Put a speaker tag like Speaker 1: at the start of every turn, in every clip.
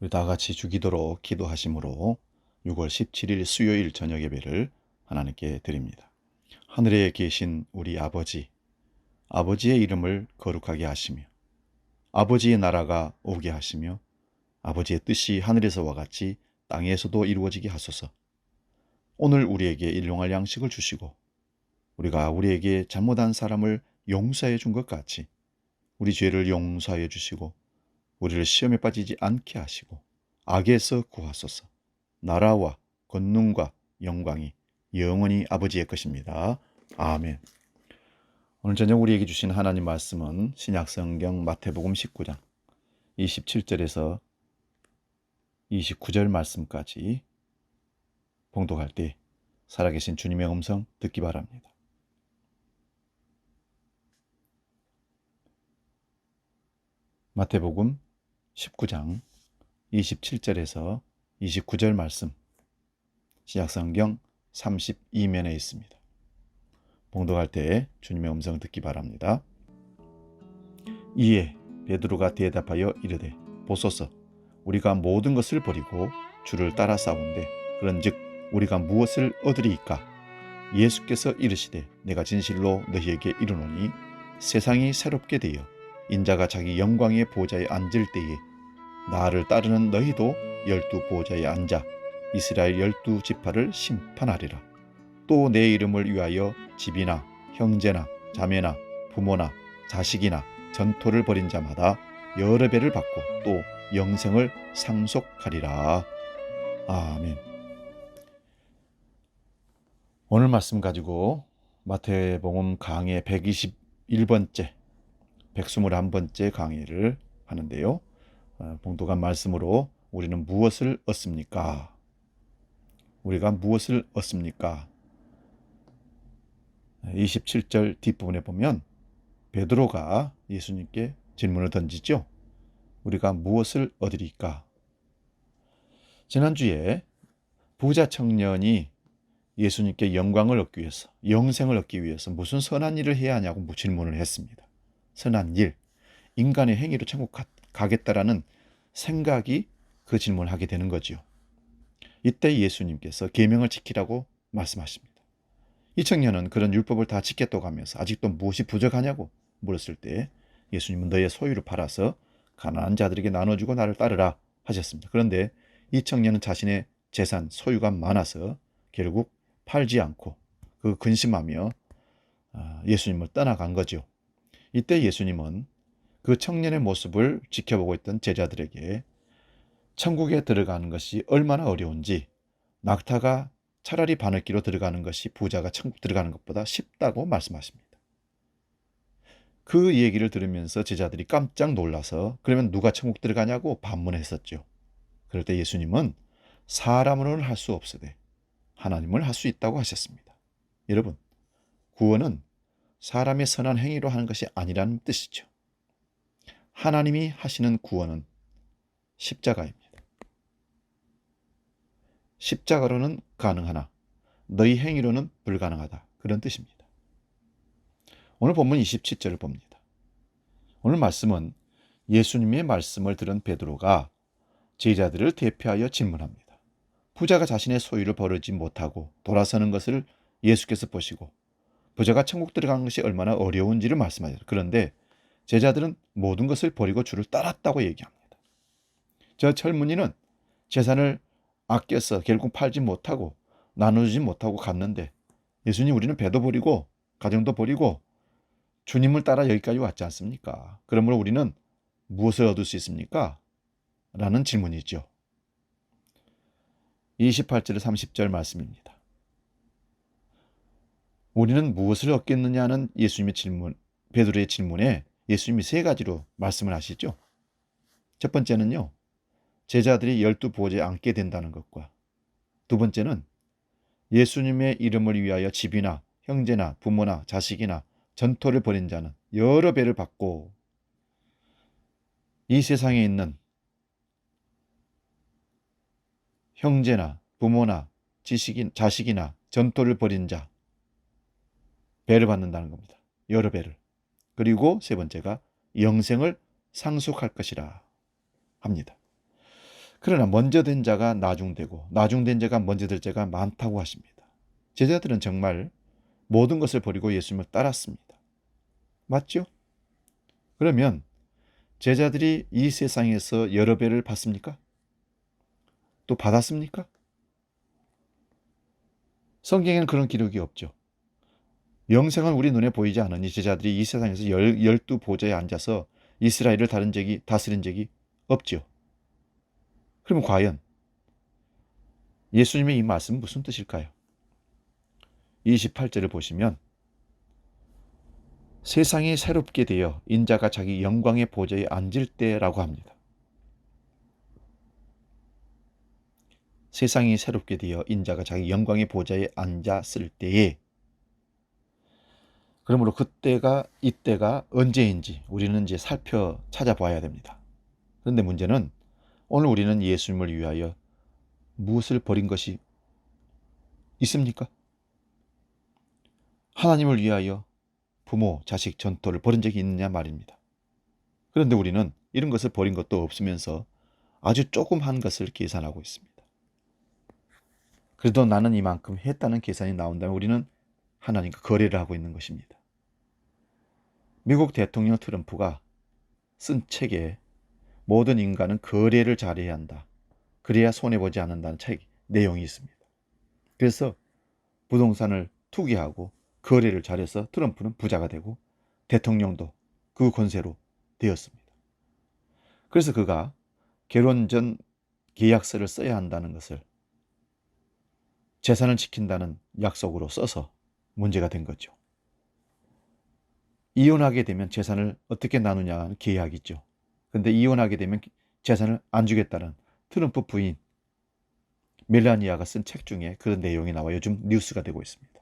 Speaker 1: 우리 다 같이 주기도록 기도하심으로 6월 17일 수요일 저녁 예배를 하나님께 드립니다. 하늘에 계신 우리 아버지, 아버지의 이름을 거룩하게 하시며 아버지의 나라가 오게 하시며 아버지의 뜻이 하늘에서와 같이 땅에서도 이루어지게 하소서. 오늘 우리에게 일용할 양식을 주시고 우리가 우리에게 잘못한 사람을 용서해 준 것 같이 우리 죄를 용서해 주시고 우리를 시험에 빠지지 않게 하시고 악에서 구하소서. 나라와 권능과 영광이 영원히 아버지의 것입니다. 아멘. 오늘 저녁 우리에게 주신 하나님 말씀은 신약성경 마태복음 19장 27절에서 29절 말씀까지 봉독할 때 살아계신 주님의 음성 듣기 바랍니다. 마태복음 19장 27절에서 29절 말씀, 신약성경 32면에 있습니다. 봉독할 때 주님의 음성 듣기 바랍니다. 이에 베드로가 대답하여 이르되 보소서, 우리가 모든 것을 버리고 주를 따라 싸운데 그런즉 우리가 무엇을 얻으리이까? 예수께서 이르시되 내가 진실로 너희에게 이르노니 세상이 새롭게 되어 인자가 자기 영광의 보좌에 앉을 때에 나를 따르는 너희도 12 보좌에 앉아 이스라엘 12 지파를 심판하리라. 또 내 이름을 위하여 집이나 형제나 자매나 부모나 자식이나 전토를 벌인 자마다 여러 배를 받고 또 영생을 상속하리라. 아멘. 오늘 말씀 가지고 마태복음 강의 121번째, 121번째 강의를 하는데요. 봉독한 말씀으로 우리는 무엇을 얻습니까? 우리가 무엇을 얻습니까? 27절 뒷부분에 보면 베드로가 예수님께 질문을 던지죠. 우리가 무엇을 얻으리까? 지난주에 부자 청년이 예수님께 영광을 얻기 위해서, 영생을 얻기 위해서 무슨 선한 일을 해야 하냐고 질문을 했습니다. 선한 일, 인간의 행위로 천국 가겠다라는 생각이 그 질문을 하게 되는 거죠. 이때 예수님께서 계명을 지키라고 말씀하십니다. 이 청년은 그런 율법을 다 지켰다고 하면서 아직도 무엇이 부족하냐고 물었을 때 예수님은 너의 소유를 팔아서 가난한 자들에게 나눠주고 나를 따르라 하셨습니다. 그런데 이 청년은 자신의 재산, 소유가 많아서 결국 팔지 않고 그 근심하며 예수님을 떠나간 거죠. 이때 예수님은 그 청년의 모습을 지켜보고 있던 제자들에게 천국에 들어가는 것이 얼마나 어려운지, 낙타가 차라리 바늘기로 들어가는 것이 부자가 천국 들어가는 것보다 쉽다고 말씀하십니다. 그 얘기를 들으면서 제자들이 깜짝 놀라서 그러면 누가 천국 들어가냐고 반문했었죠. 그럴 때 예수님은 사람으로는 할 수 없으되 하나님을 할 수 있다고 하셨습니다. 여러분, 구원은 사람의 선한 행위로 하는 것이 아니라는 뜻이죠. 하나님이 하시는 구원은 십자가입니다. 십자가로는 가능하나 너희 행위로는 불가능하다. 그런 뜻입니다. 오늘 본문 27절을 봅니다. 오늘 말씀은 예수님의 말씀을 들은 베드로가 제자들을 대표하여 질문합니다. 부자가 자신의 소유를 버리지 못하고 돌아서는 것을 예수께서 보시고 부자가 천국 들어가는 것이 얼마나 어려운지를 말씀하셨어요. 그런데 제자들은 모든 것을 버리고 주를 따랐다고 얘기합니다. 저 젊은이는 재산을 아껴서 결국 팔지 못하고 나누지 못하고 갔는데 예수님, 우리는 배도 버리고 가정도 버리고 주님을 따라 여기까지 왔지 않습니까? 그러므로 우리는 무엇을 얻을 수 있습니까? 라는 질문이죠. 28절 30절 말씀입니다. 우리는 무엇을 얻겠느냐는 예수님의 질문, 베드로의 질문에 예수님이 세 가지로 말씀을 하시죠. 첫 번째는요, 제자들이 12 보좌에 앉게 된다는 것과, 두 번째는 예수님의 이름을 위하여 집이나 형제나 부모나 자식이나 전토를 벌인 자는 여러 배를 받고, 이 세상에 있는 형제나 부모나 자식이나 전토를 벌인 자 배를 받는다는 겁니다. 여러 배를. 그리고 세 번째가 영생을 상속할 것이라 합니다. 그러나 먼저 된 자가 나중되고 나중된 자가 먼저 될 자가 많다고 하십니다. 제자들은 정말 모든 것을 버리고 예수님을 따랐습니다. 맞죠? 그러면 제자들이 이 세상에서 여러 배를 받습니까? 또 받았습니까? 성경에는 그런 기록이 없죠. 영생은 우리 눈에 보이지 않으니 제자들이 이 세상에서 열두 보좌에 앉아서 이스라엘을 다스린 적이 없지요. 그러면 과연 예수님의 이 말씀은 무슨 뜻일까요? 28절을 보시면 세상이 새롭게 되어 인자가 자기 영광의 보좌에 앉을 때라고 합니다. 세상이 새롭게 되어 인자가 자기 영광의 보좌에 앉았을 때에, 그러므로 이때가 언제인지 우리는 이제 찾아봐야 됩니다. 그런데 문제는 오늘 우리는 예수님을 위하여 무엇을 버린 것이 있습니까? 하나님을 위하여 부모, 자식, 전토를 버린 적이 있느냐 말입니다. 그런데 우리는 이런 것을 버린 것도 없으면서 아주 조금 한 것을 계산하고 있습니다. 그래도 나는 이만큼 했다는 계산이 나온다면 우리는 하나님과 거래를 하고 있는 것입니다. 미국 대통령 트럼프가 쓴 책에 모든 인간은 거래를 잘해야 한다. 그래야 손해보지 않는다는 책 내용이 있습니다. 그래서 부동산을 투기하고 거래를 잘해서 트럼프는 부자가 되고 대통령도 그 권세로 되었습니다. 그래서 그가 결혼 전 계약서를 써야 한다는 것을 재산을 지킨다는 약속으로 써서 문제가 된 거죠. 이혼하게 되면 재산을 어떻게 나누냐는 계약이죠. 그런데 이혼하게 되면 재산을 안 주겠다는 트럼프 부인 멜라니아가 쓴 책 중에 그런 내용이 나와 요즘 뉴스가 되고 있습니다.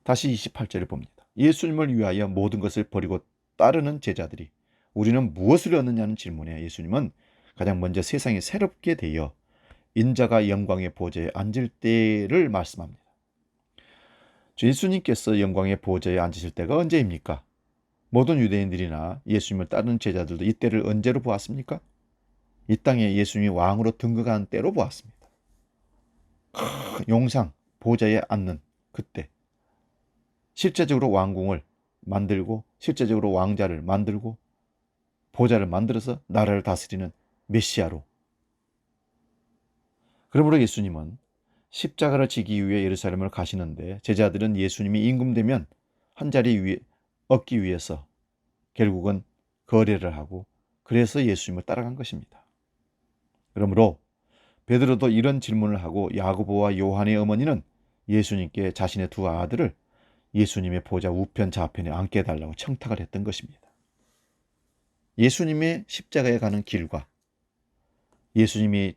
Speaker 1: 다시 28절을 봅니다. 예수님을 위하여 모든 것을 버리고 따르는 제자들이 우리는 무엇을 얻느냐는 질문에 예수님은 가장 먼저 세상이 새롭게 되어 인자가 영광의 보좌에 앉을 때를 말씀합니다. 예수님께서 영광의 보좌에 앉으실 때가 언제입니까? 모든 유대인들이나 예수님을 따르는 제자들도 이때를 언제로 보았습니까? 이 땅에 예수님이 왕으로 등극하는 때로 보았습니다. 용상 보좌에 앉는 그때 실제적으로 왕궁을 만들고 실제적으로 왕자를 만들고 보좌를 만들어서 나라를 다스리는 메시아로, 그러므로 예수님은 십자가를 지기 위해 예루살렘을 가시는데 제자들은 예수님이 임금되면 한 자리 얻기 위해서 결국은 거래를 하고 그래서 예수님을 따라간 것입니다. 그러므로 베드로도 이런 질문을 하고 야고보와 요한의 어머니는 예수님께 자신의 두 아들을 예수님의 보좌 우편 좌편에 앉게 해달라고 청탁을 했던 것입니다. 예수님의 십자가에 가는 길과 예수님이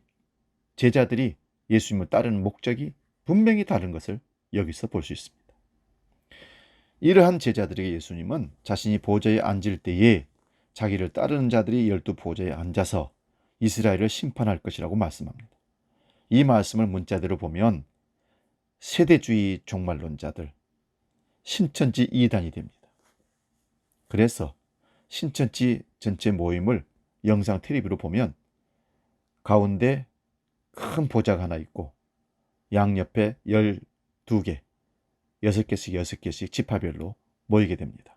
Speaker 1: 제자들이 예수님을 따르는 목적이 분명히 다른 것을 여기서 볼 수 있습니다. 이러한 제자들에게 예수님은 자신이 보좌에 앉을 때에 자기를 따르는 자들이 12보좌에 앉아서 이스라엘을 심판할 것이라고 말씀합니다. 이 말씀을 문자대로 보면 세대주의 종말론자들, 신천지 이단이 됩니다. 그래서 신천지 전체 모임을 영상 텔레비로 보면 가운데 큰 보좌가 하나 있고 양옆에 12개, 6개씩 지파별로 모이게 됩니다.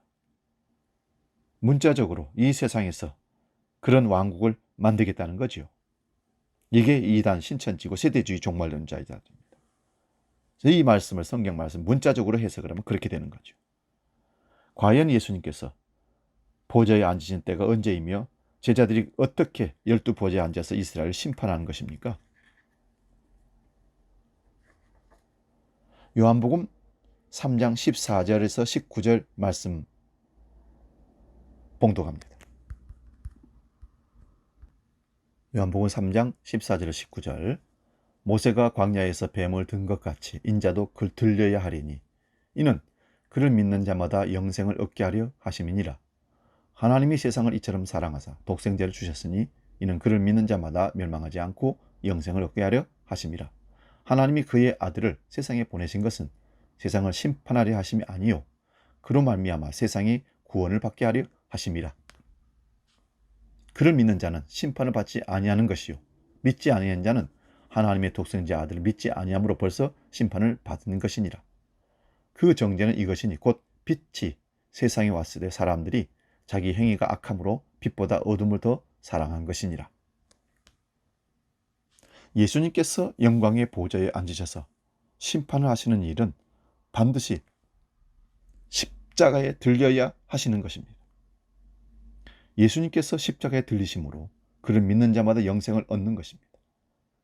Speaker 1: 문자적으로 이 세상에서 그런 왕국을 만들겠다는 거죠. 이게 이단 신천지고 세대주의 종말론자이다. 이 말씀을 성경 말씀 문자적으로 해석을 하면 그렇게 되는 거죠. 과연 예수님께서 보좌에 앉으신 때가 언제이며 제자들이 어떻게 12보좌에 앉아서 이스라엘을 심판하는 것입니까? 요한복음 3장 14절에서 19절 말씀 봉독합니다. 요한복음 3장 14절에서 19절 모세가 광야에서 뱀을 든 것 같이 인자도 그를 들려야 하리니 이는 그를 믿는 자마다 영생을 얻게 하려 하심이니라. 하나님이 세상을 이처럼 사랑하사 독생자를 주셨으니 이는 그를 믿는 자마다 멸망하지 않고 영생을 얻게 하려 하심이라. 하나님이 그의 아들을 세상에 보내신 것은 세상을 심판하려 하심이 아니요 그로 말미암아 세상이 구원을 받게 하려 하심이라. 그를 믿는 자는 심판을 받지 아니하는 것이요 믿지 아니하는 자는 하나님의 독생자 아들을 믿지 아니함으로 벌써 심판을 받는 것이니라. 그 정죄는 이것이니 곧 빛이 세상에 왔을 때 사람들이 자기 행위가 악함으로 빛보다 어둠을 더 사랑한 것이니라. 예수님께서 영광의 보좌에 앉으셔서 심판을 하시는 일은 반드시 십자가에 들려야 하시는 것입니다. 예수님께서 십자가에 들리심으로 그를 믿는 자마다 영생을 얻는 것입니다.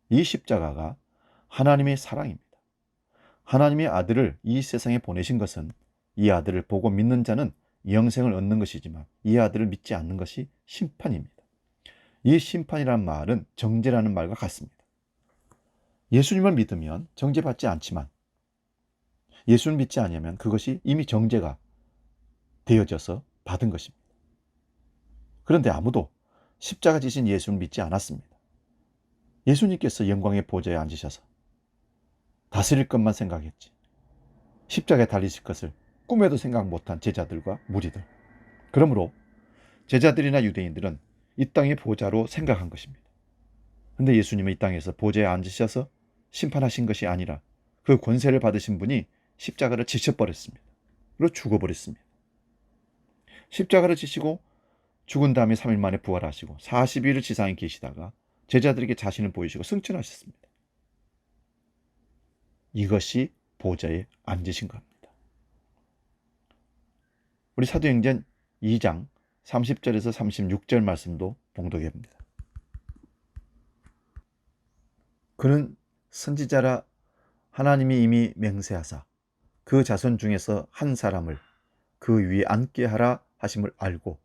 Speaker 1: 이 십자가가 하나님의 사랑입니다. 하나님의 아들을 이 세상에 보내신 것은 이 아들을 보고 믿는 자는 영생을 얻는 것이지만 이 아들을 믿지 않는 것이 심판입니다. 이 심판이라는 말은 정죄라는 말과 같습니다. 예수님을 믿으면 정죄받지 않지만 예수를 믿지 않으면 그것이 이미 정죄가 되어져서 받은 것입니다. 그런데 아무도 십자가 지신 예수를 믿지 않았습니다. 예수님께서 영광의 보좌에 앉으셔서 다스릴 것만 생각했지 십자가에 달리실 것을 꿈에도 생각 못한 제자들과 무리들. 그러므로 제자들이나 유대인들은 이 땅의 보좌로 생각한 것입니다. 그런데 예수님은 이 땅에서 보좌에 앉으셔서 심판하신 것이 아니라 그 권세를 받으신 분이 십자가를 지셔버렸습니다. 그리고 죽어버렸습니다. 십자가를 지시고 죽은 다음에 3일 만에 부활하시고 40일을 지상에 계시다가 제자들에게 자신을 보이시고 승천하셨습니다. 이것이 보좌에 앉으신 겁니다. 우리 사도행전 2장 30절에서 36절 말씀도 봉독해 봅니다. 그는 선지자라 하나님이 이미 맹세하사 그 자손 중에서 한 사람을 그 위에 앉게 하라 하심을 알고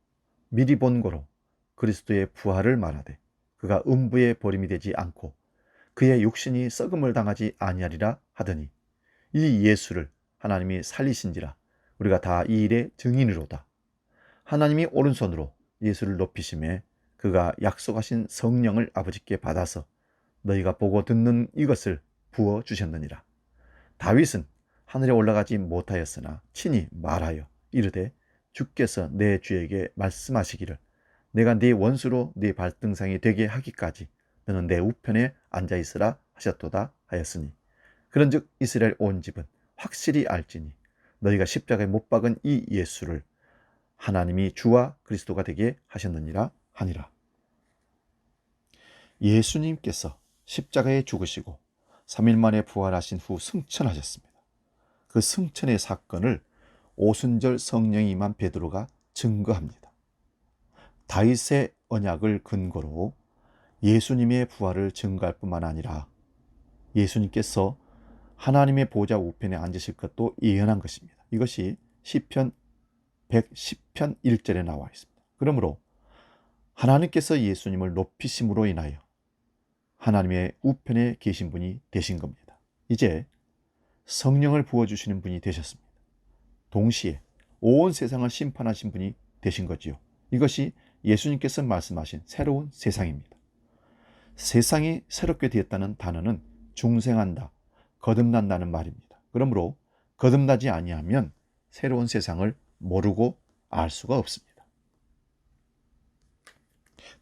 Speaker 1: 미리 본 고로 그리스도의 부활을 말하되 그가 음부에 버림이 되지 않고 그의 육신이 썩음을 당하지 아니하리라 하더니 이 예수를 하나님이 살리신지라 우리가 다 이 일의 증인이로다. 하나님이 오른손으로 예수를 높이심에 그가 약속하신 성령을 아버지께 받아서 너희가 보고 듣는 이것을 부어 주셨느니라. 다윗은 하늘에 올라가지 못하였으나 친히 말하여 이르되 주께서 내 주에게 말씀하시기를 내가 네 원수로 네 발등상이 되게 하기까지 너는 내 우편에 앉아있으라 하셨도다 하였으니 그런즉 이스라엘 온 집은 확실히 알지니 너희가 십자가에 못 박은 이 예수를 하나님이 주와 그리스도가 되게 하셨느니라 하니라. 예수님께서 십자가에 죽으시고 3일 만에 부활하신 후 승천하셨습니다. 그 승천의 사건을 오순절 성령이 임한 베드로가 증거합니다. 다윗의 언약을 근거로 예수님의 부활을 증거할 뿐만 아니라 예수님께서 하나님의 보좌 우편에 앉으실 것도 예언한 것입니다. 이것이 시편 110편 1절에 나와 있습니다. 그러므로 하나님께서 예수님을 높이심으로 인하여 하나님의 우편에 계신 분이 되신 겁니다. 이제 성령을 부어주시는 분이 되셨습니다. 동시에 온 세상을 심판하신 분이 되신 거지요. 이것이 예수님께서 말씀하신 새로운 세상입니다. 세상이 새롭게 되었다는 단어는 중생한다, 거듭난다는 말입니다. 그러므로 거듭나지 아니하면 새로운 세상을 모르고 알 수가 없습니다.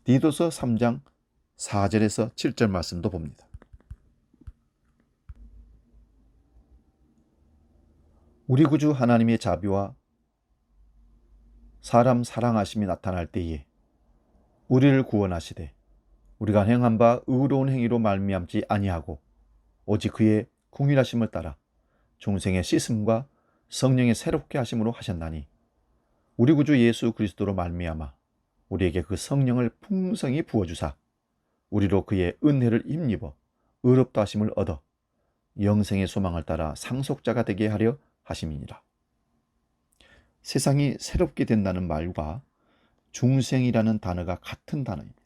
Speaker 1: 디도서 3장 4절에서 7절 말씀도 봅니다. 우리 구주 하나님의 자비와 사람 사랑하심이 나타날 때에 우리를 구원하시되 우리가 행한 바 의로운 행위로 말미암지 아니하고 오직 그의 궁일하심을 따라 중생의 씻음과 성령의 새롭게 하심으로 하셨나니 우리 구주 예수 그리스도로 말미암아 우리에게 그 성령을 풍성히 부어주사 우리로 그의 은혜를 힘입어 의롭다 하심을 얻어 영생의 소망을 따라 상속자가 되게 하려 하심이니라. 세상이 새롭게 된다는 말과 중생이라는 단어가 같은 단어입니다.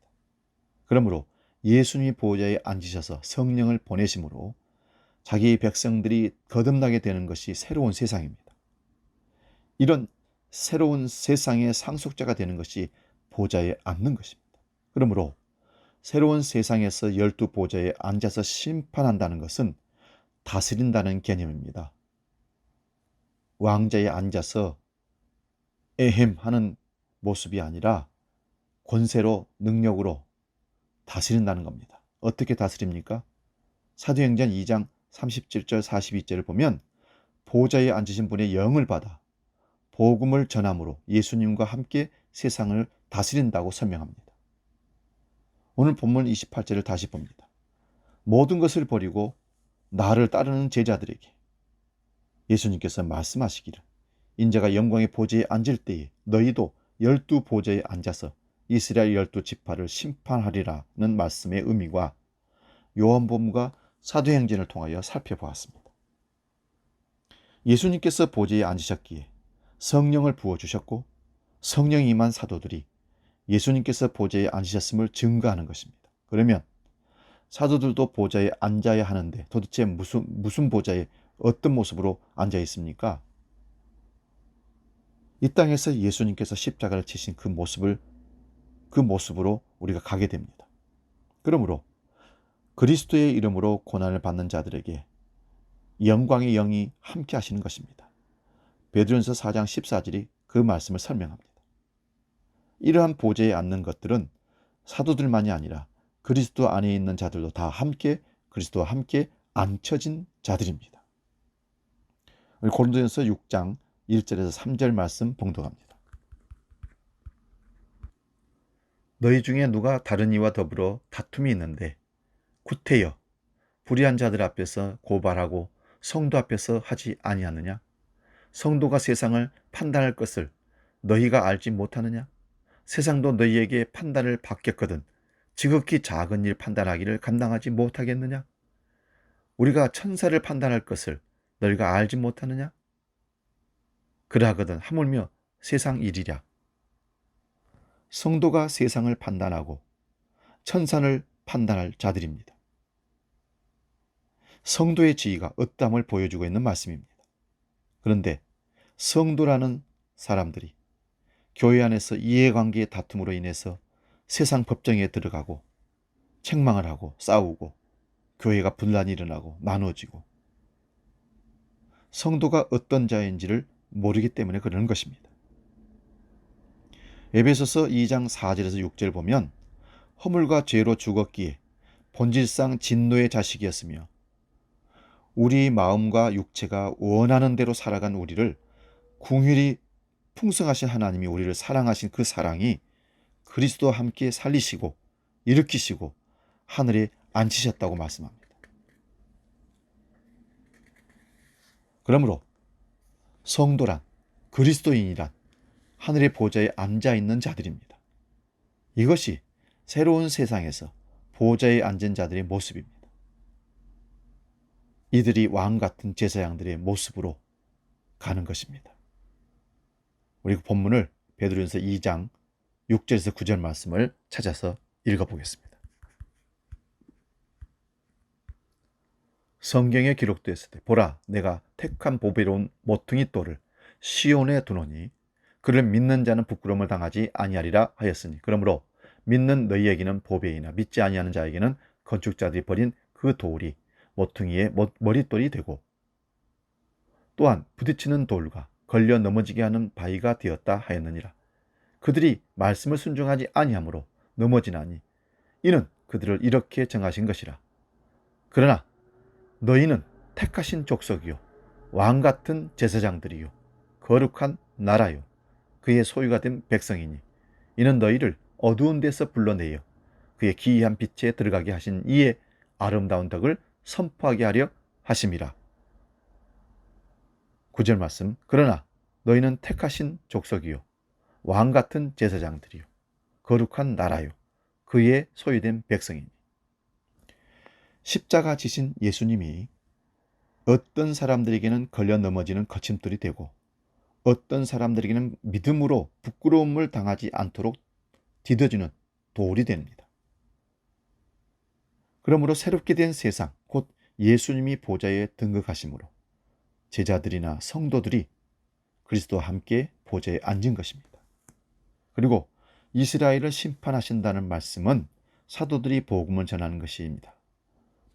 Speaker 1: 그러므로 예수님이 보좌에 앉으셔서 성령을 보내심으로 자기 백성들이 거듭나게 되는 것이 새로운 세상입니다. 이런 새로운 세상의 상속자가 되는 것이 보좌에 앉는 것입니다. 그러므로 새로운 세상에서 12보좌에 앉아서 심판한다는 것은 다스린다는 개념입니다. 왕자에 앉아서 에헴 하는 모습이 아니라 권세로 능력으로 다스린다는 겁니다. 어떻게 다스립니까? 사도행전 2장 37절 42절을 보면 보좌에 앉으신 분의 영을 받아 복음을 전함으로 예수님과 함께 세상을 다스린다고 설명합니다. 오늘 본문 28절을 다시 봅니다. 모든 것을 버리고 나를 따르는 제자들에게 예수님께서 말씀하시기를 인자가 영광의 보좌에 앉을 때에 너희도 12 보좌에 앉아서 이스라엘 12 지파를 심판하리라는 말씀의 의미와 요한복음과 사도행전을 통하여 살펴보았습니다. 예수님께서 보좌에 앉으셨기에 성령을 부어주셨고 성령이 임한 사도들이 예수님께서 보좌에 앉으셨음을 증거하는 것입니다. 그러면 사도들도 보좌에 앉아야 하는데 도대체 무슨 보좌에 어떤 모습으로 앉아 있습니까? 이 땅에서 예수님께서 십자가를 치신 그 모습으로 우리가 가게 됩니다. 그러므로 그리스도의 이름으로 고난을 받는 자들에게 영광의 영이 함께 하시는 것입니다. 베드로전서 4장 14절이 그 말씀을 설명합니다. 이러한 보좌에 앉는 것들은 사도들만이 아니라 그리스도 안에 있는 자들도 다 함께 그리스도와 함께 앉혀진 자들입니다. 고린도전서 6장 1절에서 3절 말씀 봉독합니다. 너희 중에 누가 다른 이와 더불어 다툼이 있는데 구태여 불의한 자들 앞에서 고발하고 성도 앞에서 하지 아니하느냐? 성도가 세상을 판단할 것을 너희가 알지 못하느냐? 세상도 너희에게 판단을 받겠거든 지극히 작은 일 판단하기를 감당하지 못하겠느냐? 우리가 천사를 판단할 것을 너희가 알지 못하느냐? 그러하거든 하물며 세상 일이랴. 성도가 세상을 판단하고 천사를 판단할 자들입니다. 성도의 지위가 어떠함을 보여주고 있는 말씀입니다. 그런데 성도라는 사람들이 교회 안에서 이해관계의 다툼으로 인해서 세상 법정에 들어가고 책망을 하고 싸우고 교회가 분란이 일어나고 나눠지고 성도가 어떤 자인지를 모르기 때문에 그러는 것입니다. 에베소서 2장 4절에서 6절 보면 허물과 죄로 죽었기에 본질상 진노의 자식이었으며 우리 마음과 육체가 원하는 대로 살아간 우리를 긍휼히 풍성하신 하나님이 우리를 사랑하신 그 사랑이 그리스도와 함께 살리시고 일으키시고 하늘에 앉히셨다고 말씀합니다. 그러므로 성도란 그리스도인이란 하늘의 보좌에 앉아있는 자들입니다. 이것이 새로운 세상에서 보좌에 앉은 자들의 모습입니다. 이들이 왕같은 제사장들의 모습으로 가는 것입니다. 우리 본문을 베드로전서 2장 6절에서 9절 말씀을 찾아서 읽어보겠습니다. 성경에 기록되었을 보라 내가 택한 보배로운 모퉁이 돌을 시온에 두노니 그를 믿는 자는 부끄러움을 당하지 아니하리라 하였으니 그러므로 믿는 너희에게는 보배이나 믿지 아니하는 자에게는 건축자들이 버린 그 돌이 모퉁이의 머릿돌이 되고 또한 부딪히는 돌과 걸려 넘어지게 하는 바위가 되었다 하였느니라. 그들이 말씀을 순종하지 아니하므로 넘어지나니 이는 그들을 이렇게 정하신 것이라. 그러나 너희는 택하신 족속이요 왕같은 제사장들이요 거룩한 나라요 그의 소유가 된 백성이니 이는 너희를 어두운 데서 불러내어 그의 기이한 빛에 들어가게 하신 이의 아름다운 덕을 선포하게 하려 하심이라. 9절 말씀 그러나 너희는 택하신 족속이요 왕같은 제사장들이요 거룩한 나라요 그의 소유된 백성이니. 십자가 지신 예수님이 어떤 사람들에게는 걸려 넘어지는 거침돌이 되고 어떤 사람들에게는 믿음으로 부끄러움을 당하지 않도록 디뎌주는 돌이 됩니다. 그러므로 새롭게 된 세상 곧 예수님이 보좌에 등극하심으로 제자들이나 성도들이 그리스도와 함께 보좌에 앉은 것입니다. 그리고 이스라엘을 심판하신다는 말씀은 사도들이 복음을 전하는 것입니다.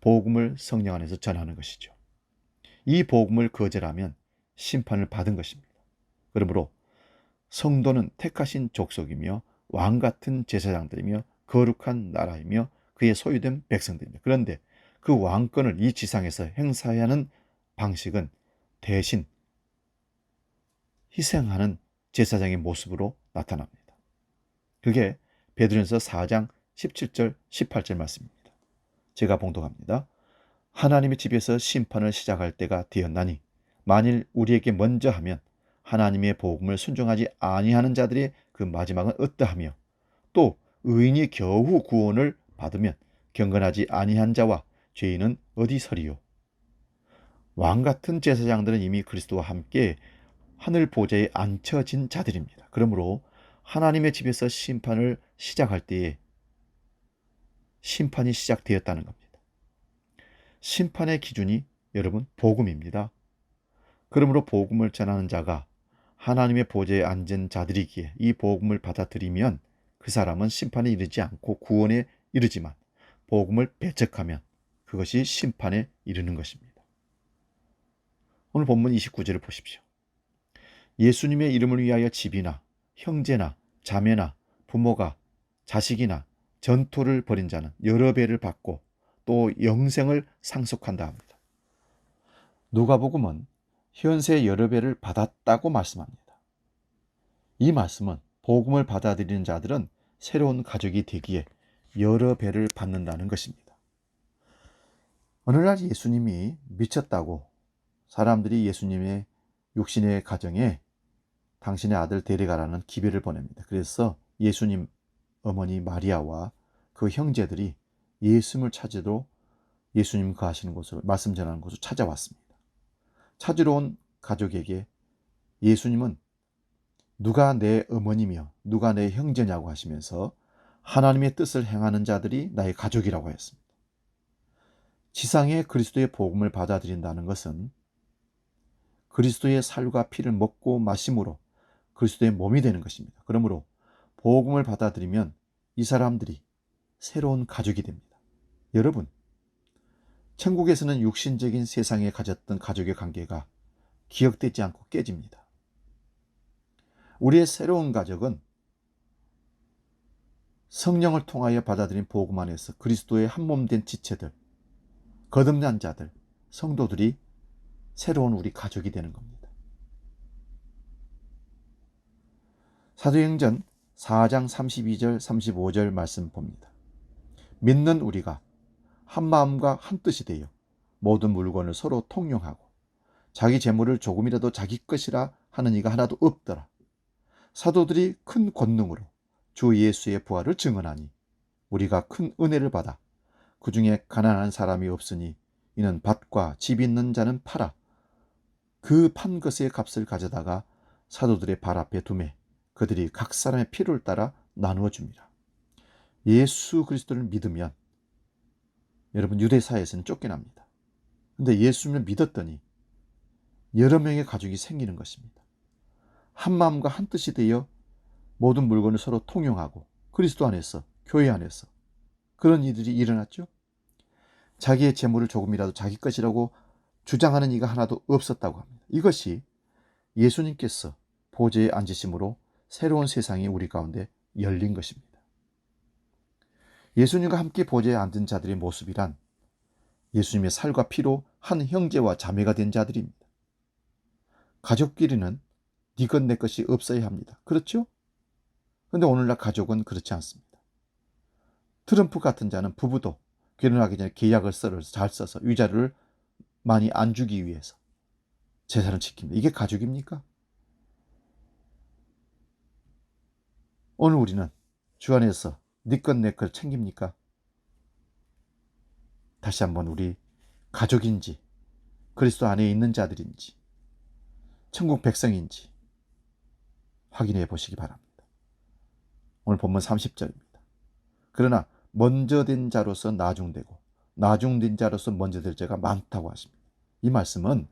Speaker 1: 복음을 성령 안에서 전하는 것이죠. 이 복음을 거절하면 심판을 받은 것입니다. 그러므로 성도는 택하신 족속이며 왕 같은 제사장들이며 거룩한 나라이며 그의 소유된 백성들입니다. 그런데 그 왕권을 이 지상에서 행사해야 하는 방식은 대신 희생하는 제사장의 모습으로 나타납니다. 그게 베드로전서 4장 17절 18절 말씀입니다. 제가 봉독합니다. 하나님의 집에서 심판을 시작할 때가 되었나니 만일 우리에게 먼저 하면 하나님의 복음을 순종하지 아니하는 자들의 그 마지막은 어떠하며 또 의인이 겨우 구원을 받으면 경건하지 아니한 자와 죄인은 어디 서리요. 왕 같은 제사장들은 이미 그리스도와 함께 하늘 보좌에 앉혀진 자들입니다. 그러므로 하나님의 집에서 심판을 시작할 때에 심판이 시작되었다는 겁니다. 심판의 기준이 여러분 복음입니다. 그러므로 복음을 전하는 자가 하나님의 보좌에 앉은 자들이기에 이 복음을 받아들이면 그 사람은 심판에 이르지 않고 구원에 이르지만 복음을 배척하면 그것이 심판에 이르는 것입니다. 오늘 본문 29절을 보십시오. 예수님의 이름을 위하여 집이나 형제나 자매나 부모가 자식이나 전토를 벌인 자는 여러 배를 받고 또 영생을 상속한다 합니다. 누가복음은 현세 여러 배를 받았다고 말씀합니다. 이 말씀은 복음을 받아들이는 자들은 새로운 가족이 되기에 여러 배를 받는다는 것입니다. 어느 날 예수님이 미쳤다고 사람들이 예수님의 육신의 가정에 당신의 아들 데려가라는 기별을 보냅니다. 그래서 예수님 어머니 마리아와 그 형제들이 예수님을 찾으러 예수님 거하시는 곳으로 말씀 전하는 곳으로 찾아왔습니다. 찾으러 온 가족에게 예수님은 누가 내 어머니며 누가 내 형제냐고 하시면서 하나님의 뜻을 행하는 자들이 나의 가족이라고 했습니다. 지상에 그리스도의 복음을 받아들인다는 것은 그리스도의 살과 피를 먹고 마심으로 그리스도의 몸이 되는 것입니다. 그러므로 복음을 받아들이면 이 사람들이 새로운 가족이 됩니다. 여러분, 천국에서는 육신적인 세상에 가졌던 가족의 관계가 기억되지 않고 깨집니다. 우리의 새로운 가족은 성령을 통하여 받아들인 복음 안에서 그리스도의 한몸된 지체들, 거듭난 자들, 성도들이 새로운 우리 가족이 되는 겁니다. 사도행전 4장 32절 35절 말씀 봅니다. 믿는 우리가 한 마음과 한 뜻이 되어 모든 물건을 서로 통용하고 자기 재물을 조금이라도 자기 것이라 하는 이가 하나도 없더라. 사도들이 큰 권능으로 주 예수의 부활을 증언하니 우리가 큰 은혜를 받아 그 중에 가난한 사람이 없으니 이는 밭과 집 있는 자는 팔아 그 판 것의 값을 가져다가 사도들의 발 앞에 두매 그들이 각 사람의 필요를 따라 나누어 줍니다. 예수 그리스도를 믿으면 여러분 유대사회에서는 쫓겨납니다. 그런데 예수님을 믿었더니 여러 명의 가족이 생기는 것입니다. 한 마음과 한 뜻이 되어 모든 물건을 서로 통용하고 그리스도 안에서 교회 안에서 그런 일들이 일어났죠. 자기의 재물을 조금이라도 자기 것이라고 주장하는 이가 하나도 없었다고 합니다. 이것이 예수님께서 보좌에 앉으심으로 새로운 세상이 우리 가운데 열린 것입니다. 예수님과 함께 보좌에 앉은 자들의 모습이란 예수님의 살과 피로 한 형제와 자매가 된 자들입니다. 가족끼리는 네 것 내 것이 없어야 합니다. 그렇죠? 그런데 오늘날 가족은 그렇지 않습니다. 트럼프 같은 자는 부부도 결혼하기 전에 계약을 잘 써서 위자료를 많이 안 주기 위해서 재산을 지킵니다. 이게 가족입니까? 오늘 우리는 주 안에서 네 것 내 것 챙깁니까? 다시 한번 우리 가족인지 그리스도 안에 있는 자들인지 천국 백성인지 확인해 보시기 바랍니다. 오늘 본문 30절입니다. 그러나 먼저 된 자로서 나중되고 나중된 자로서 먼저 될 자가 많다고 하십니다. 이 말씀은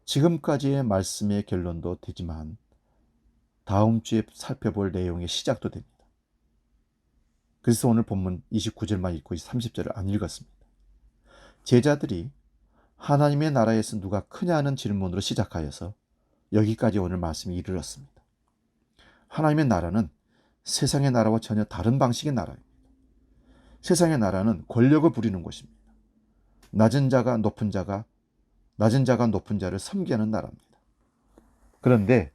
Speaker 1: 지금까지의 말씀의 결론도 되지만 다음 주에 살펴볼 내용의 시작도 됩니다. 그래서 오늘 본문 29절만 읽고 30절을 안 읽었습니다. 제자들이 하나님의 나라에서 누가 크냐 하는 질문으로 시작하여서 여기까지 오늘 말씀이 이르렀습니다. 하나님의 나라는 세상의 나라와 전혀 다른 방식의 나라입니다. 세상의 나라는 권력을 부리는 곳입니다. 낮은 자가 높은 자를 섬기는 나라입니다. 그런데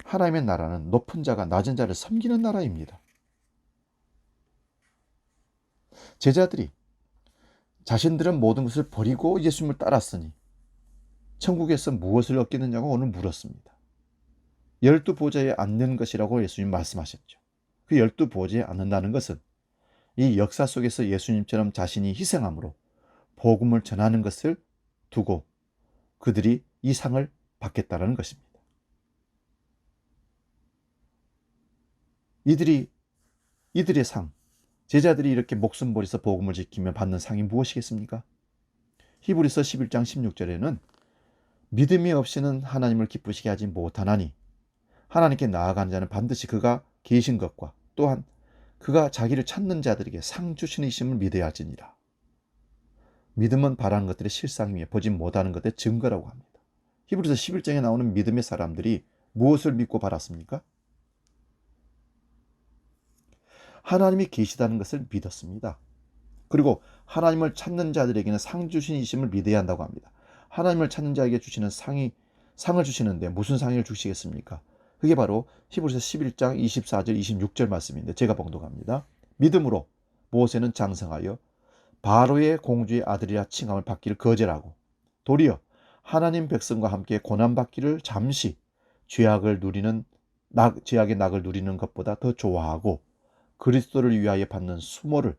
Speaker 1: 하나님의 나라는 높은 자가 낮은 자를 섬기는 나라입니다. 제자들이 자신들은 모든 것을 버리고 예수님을 따랐으니 천국에서 무엇을 얻겠느냐고 오늘 물었습니다. 12보좌에 앉는 것이라고 예수님 말씀하셨죠. 그 12보좌에 앉는다는 것은 이 역사 속에서 예수님처럼 자신이 희생함으로 복음을 전하는 것을 두고 그들이 이 상을 받겠다는 것입니다. 이들의 상, 제자들이 이렇게 목숨 버려서 복음을 지키며 받는 상이 무엇이겠습니까? 히브리서 11장 16절에는 믿음이 없이는 하나님을 기쁘시게 하지 못하나니 하나님께 나아가는 자는 반드시 그가 계신 것과 또한 그가 자기를 찾는 자들에게 상 주시는 이심을 믿어야 할지니라. 믿음은 바라는 것들의 실상이며 보지 못하는 것의 증거라고 합니다. 히브리서 11장에 나오는 믿음의 사람들이 무엇을 믿고 바랐습니까? 하나님이 계시다는 것을 믿었습니다. 그리고 하나님을 찾는 자들에게는 상 주신 이심을 믿어야 한다고 합니다. 하나님을 찾는 자에게 주시는 상을 주시는데 무슨 상을 주시겠습니까? 그게 바로 히브리서 11장 24절 26절 말씀인데 제가 봉독합니다. 믿음으로 모세는 장성하여 바로의 공주의 아들이라 칭함을 받기를 거절하고 도리어 하나님 백성과 함께 고난받기를 잠시 죄악의 낙을 누리는 것보다 더 좋아하고 그리스도를 위하여 받는 수모를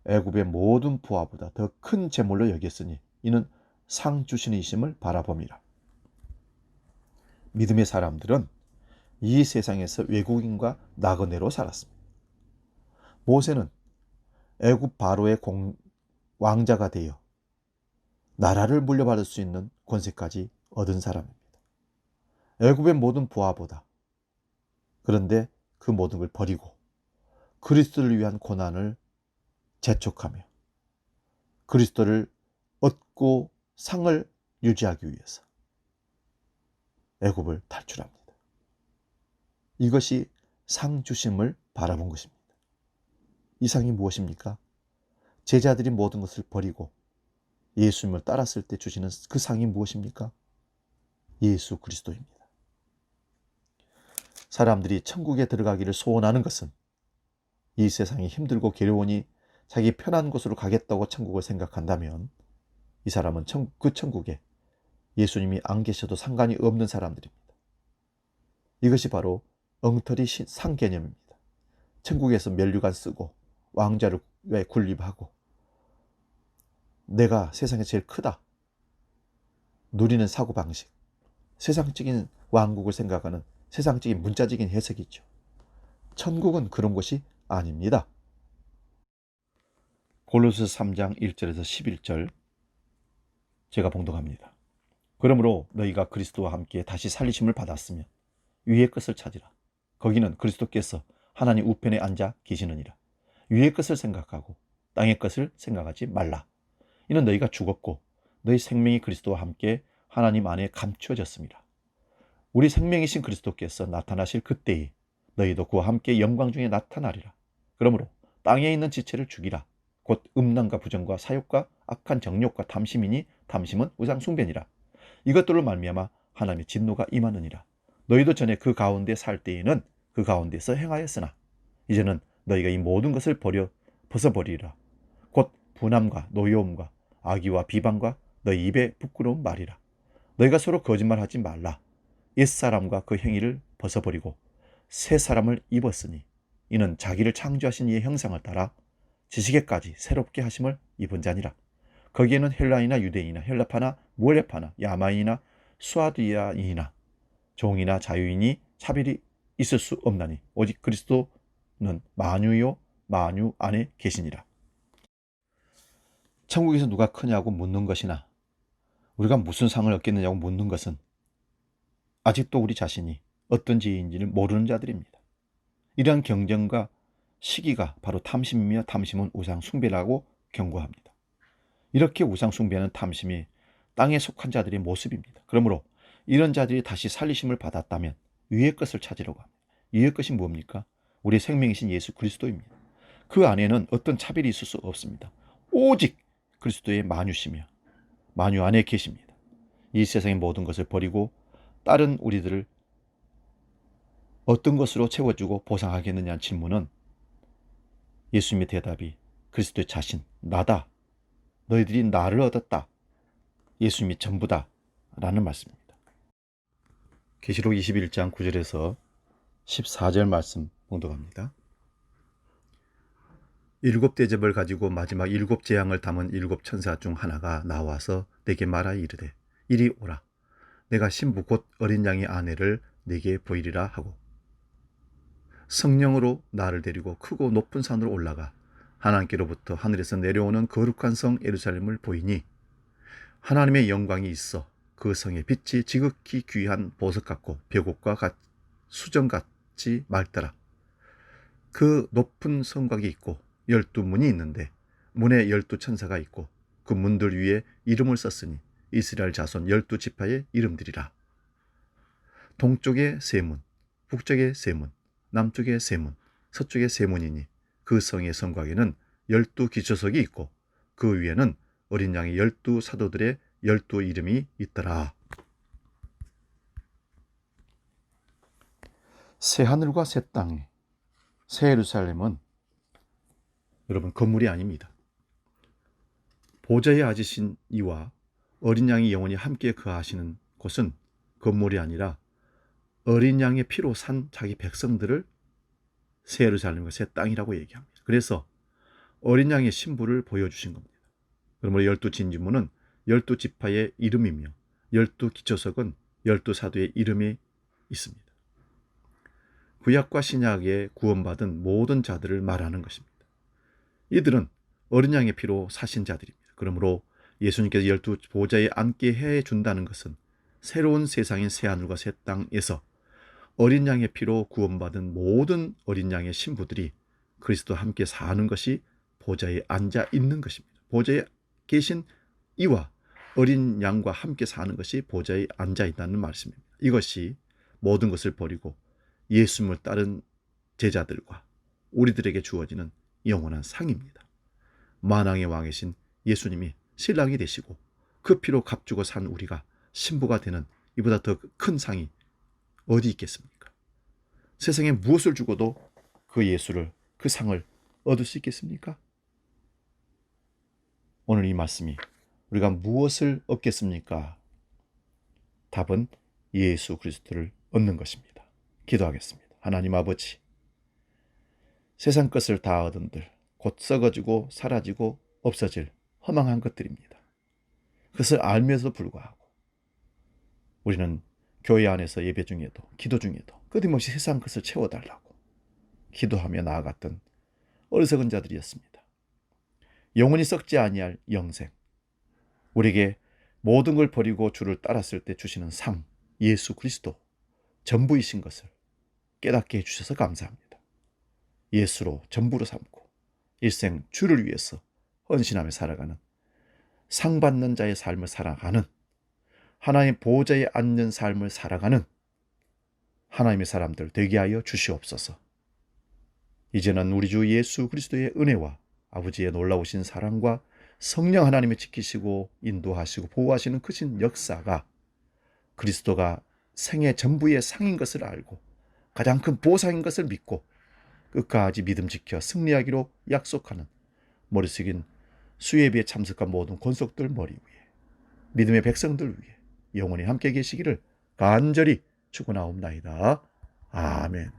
Speaker 1: 애굽의 모든 부하보다 더 큰 재물로 여겼으니 이는 상 주시는 이심을 바라봄이라. 믿음의 사람들은 이 세상에서 외국인과 나그네로 살았습니다. 모세는 애굽 바로의 왕자가 되어 나라를 물려받을 수 있는 권세까지 얻은 사람입니다. 애굽의 모든 부하보다. 그런데 그 모든 걸 버리고 그리스도를 위한 고난을 재촉하며 그리스도를 얻고 상을 유지하기 위해서 애굽을 탈출합니다. 이것이 상 주심을 바라본 것입니다. 이 상이 무엇입니까? 제자들이 모든 것을 버리고 예수님을 따랐을 때 주시는 그 상이 무엇입니까? 예수 그리스도입니다. 사람들이 천국에 들어가기를 소원하는 것은 이 세상이 힘들고 괴로우니 자기 편한 곳으로 가겠다고 천국을 생각한다면 이 사람은 그 천국에 예수님이 안 계셔도 상관이 없는 사람들입니다. 이것이 바로 엉터리 상 개념입니다. 천국에서 면류관 쓰고 왕자를 군림하고 내가 세상에 제일 크다 누리는 사고방식, 세상적인 왕국을 생각하는 세상적인 문자적인 해석이죠. 천국은 그런 곳이 아닙니다. 골로새서 3장 1절에서 11절 제가 봉독합니다. 그러므로 너희가 그리스도와 함께 다시 살리심을 받았으면 위의 것을 찾으라. 거기는 그리스도께서 하나님 우편에 앉아 계시느니라. 위의 것을 생각하고 땅의 것을 생각하지 말라. 이는 너희가 죽었고 너희 생명이 그리스도와 함께 하나님 안에 감추어졌습니다. 우리 생명이신 그리스도께서 나타나실 그때에 너희도 그와 함께 영광 중에 나타나리라. 그러므로 땅에 있는 지체를 죽이라. 곧 음란과 부정과 사욕과 악한 정욕과 탐심이니 탐심은 우상 숭배니라. 이것들로 말미암아 하나님의 진노가 임하느니라. 너희도 전에 그 가운데 살 때에는 그 가운데서 행하였으나 이제는 너희가 이 모든 것을 벗어버리라. 곧 분함과 노여움과 악의와 비방과 너희 입에 부끄러운 말이라. 너희가 서로 거짓말하지 말라. 옛사람과 그 행위를 벗어버리고 새 사람을 입었으니 이는 자기를 창조하신 이의 형상을 따라 지식에까지 새롭게 하심을 입은 자니라. 거기에는 헬라인이나 유대인이나 헬라파나 무엘레파나 야마인이나 수아디아인이나 종이나 자유인이 차별이 있을 수 없나니 오직 그리스도는 만유요 만유 안에 계시니라. 천국에서 누가 크냐고 묻는 것이나 우리가 무슨 상을 얻겠느냐고 묻는 것은 아직도 우리 자신이 어떤 지혜인지를 모르는 자들입니다. 이러한 경쟁과 시기가 바로 탐심이며 탐심은 우상 숭배라고 경고합니다. 이렇게 우상 숭배하는 탐심이 땅에 속한 자들의 모습입니다. 그러므로 이런 자들이 다시 살리심을 받았다면 위의 것을 찾으려고 합니다. 위의 것이 뭡니까? 우리 생명이신 예수 그리스도입니다. 그 안에는 어떤 차별이 있을 수 없습니다. 오직 그리스도의 만유시며 만유 안에 계십니다. 이 세상의 모든 것을 버리고 다른 우리들을 어떤 것으로 채워주고 보상하겠느냐는 질문은 예수님의 대답이 그리스도의 자신, 나다. 너희들이 나를 얻었다. 예수님이 전부다. 라는 말씀입니다. 계시록 21장 9절에서 14절 말씀 봉독합니다. 일곱 대접을 가지고 마지막 일곱 재앙을 담은 일곱 천사 중 하나가 나와서 내게 말하여 이르되 이리 오라. 내가 신부 곧 어린 양의 아내를 내게 보이리라 하고 성령으로 나를 데리고 크고 높은 산으로 올라가 하나님께로부터 하늘에서 내려오는 거룩한 성 예루살렘을 보이니 하나님의 영광이 있어 그 성의 빛이 지극히 귀한 보석 같고 벽옥과 수정같이 맑더라. 그 높은 성곽이 있고 12문이 있는데 문에 12천사가 있고 그 문들 위에 이름을 썼으니 이스라엘 자손 12지파의 이름들이라. 동쪽에 세 문, 북쪽에 세 문, 남쪽에 세 문, 서쪽에 세 문이니 그 성의 성곽에는 12기초석이 있고 그 위에는 어린 양의 12사도들의 12 이름이 있더라. 새 하늘과 새 땅, 새 예루살렘은 여러분 건물이 아닙니다. 보좌에 앉으신 이와 어린 양이 영원히 함께 거하시는 곳은 건물이 아니라 어린 양의 피로 산 자기 백성들을 새 예루살렘과 새 땅이라고 얘기합니다. 그래서 어린 양의 신부를 보여주신 겁니다. 그러므로 12진주문은 12지파의 이름이며 12기초석은 12사도의 이름이 있습니다. 구약과 신약에 구원받은 모든 자들을 말하는 것입니다. 이들은 어린 양의 피로 사신 자들입니다. 그러므로 예수님께서 12보좌에 앉게 해준다는 것은 새로운 세상인 새하늘과 새 땅에서 어린 양의 피로 구원받은 모든 어린 양의 신부들이 그리스도와 함께 사는 것이 보좌에 앉아 있는 것입니다. 보좌에 계신 이와 어린 양과 함께 사는 것이 보좌에 앉아 있다는 말씀입니다. 이것이 모든 것을 버리고 예수님을 따른 제자들과 우리들에게 주어지는 영원한 상입니다. 만왕의 왕이신 예수님이 신랑이 되시고 그 피로 값주고 산 우리가 신부가 되는 이보다 더 큰 상이 어디 있겠습니까? 세상에 무엇을 주고도 그 예수를, 그 상을 얻을 수 있겠습니까? 오늘 이 말씀이 우리가 무엇을 얻겠습니까? 답은 예수 그리스도를 얻는 것입니다. 기도하겠습니다. 하나님 아버지, 세상 것을 다 얻은들 곧 썩어지고 사라지고 없어질 허망한 것들입니다. 그것을 알면서도 불구하고 우리는 교회 안에서 예배 중에도 기도 중에도 끊임없이 세상 것을 채워달라고 기도하며 나아갔던 어리석은 자들이었습니다. 영원히 썩지 아니할 영생, 우리에게 모든 걸 버리고 주를 따랐을 때 주시는 상, 예수 그리스도 전부이신 것을 깨닫게 해주셔서 감사합니다. 예수로 전부로 삼고 일생 주를 위해서 헌신하며 살아가는 상 받는 자의 삶을 살아가는 하나님의 보좌에 앉는 삶을 살아가는 하나님의 사람들 되게 하여 주시옵소서. 이제는 우리 주 예수 그리스도의 은혜와 아버지의 놀라우신 사랑과 성령 하나님이 지키시고 인도하시고 보호하시는 크신 역사가 그리스도가 생애 전부의 상인 것을 알고 가장 큰 보상인 것을 믿고 끝까지 믿음 지켜 승리하기로 약속하는 머리 숙인 수예비에 참석한 모든 권속들 머리 위에 믿음의 백성들 위에 영원히 함께 계시기를 간절히 축원하옵나이다. 아멘.